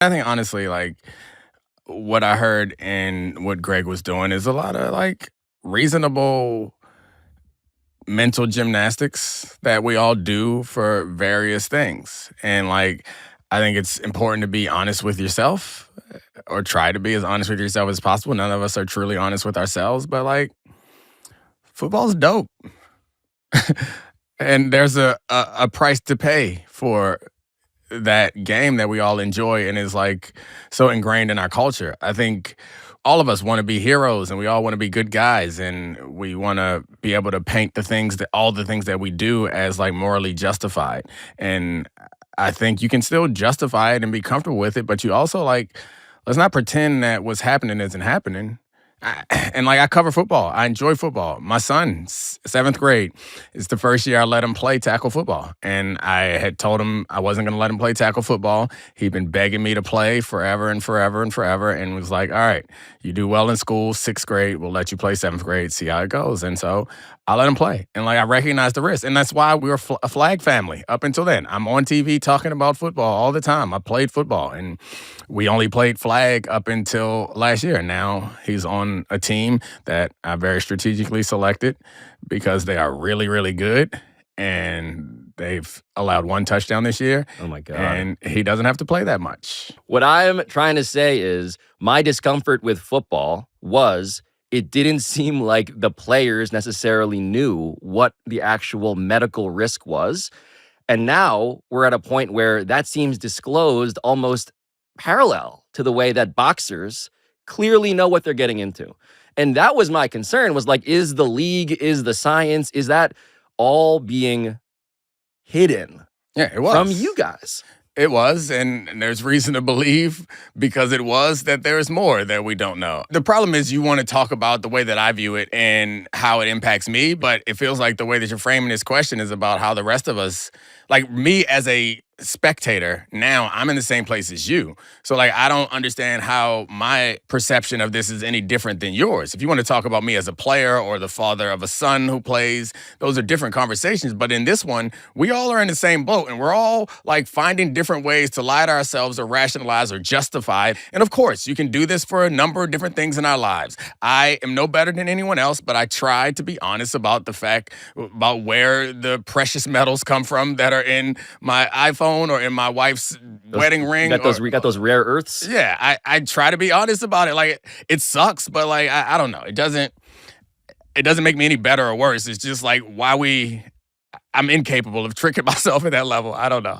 I think honestly, like what I heard and what Greg was doing is a lot of like reasonable mental gymnastics that we all do for various things. And like, I think it's important to be honest with yourself or try to be as honest with yourself as possible. None of us are truly honest with ourselves, but like, football's dope. And there's a price to pay for that game that we all enjoy and is like so ingrained in our culture. I think all of us want to be heroes and we all want to be good guys and we want to be able to paint the things that all the things that we do as like morally justified. And I think you can still justify it and be comfortable with it, but you also like let's not pretend that what's happening isn't happening. And like I cover football. I enjoy football. My son, seventh grade, is the first year I let him play tackle football. And I had told him I wasn't going to let him play tackle football. He'd been begging me to play forever and forever and forever and was like, all right, you do well in school, sixth grade, we'll let you play seventh grade, see how it goes. And so I let him play. And like I recognized the risk. And that's why we were a flag family up until then. I'm on TV talking about football all the time. I played football and we only played flag up until last year. Now he's on a team that I very strategically selected because they are really, really good. And they've allowed one touchdown this year. Oh my God. And he doesn't have to play that much. What I'm trying to say is my discomfort with football was it didn't seem like the players necessarily knew what the actual medical risk was. And now we're at a point where that seems disclosed almost parallel to the way that boxers clearly know what they're getting into. And that was my concern, was like, is the league, is the science, is that all being hidden Yeah, it was. from you guys? It was, and there's reason to believe because it was that there's more that we don't know. The problem is you want to talk about the way that I view it and how it impacts me, but it feels like the way that you're framing this question is about how the rest of us, like me as a spectator, now I'm in the same place as you. So like I don't understand how my perception of this is any different than yours. If you want to talk about me as a player or the father of a son who plays, those are different conversations. But in this one, we all are in the same boat and we're all like finding different ways to lie to ourselves or rationalize or justify. And of course, you can do this for a number of different things in our lives. I am no better than anyone else, but I try to be honest about the fact about where the precious metals come from that are in my iPhone or in my wife's wedding ring. We got those rare earths. Yeah, I try to be honest about it. Like it sucks, but like I don't know. It doesn't make me any better or worse. It's just like I'm incapable of tricking myself at that level. I don't know.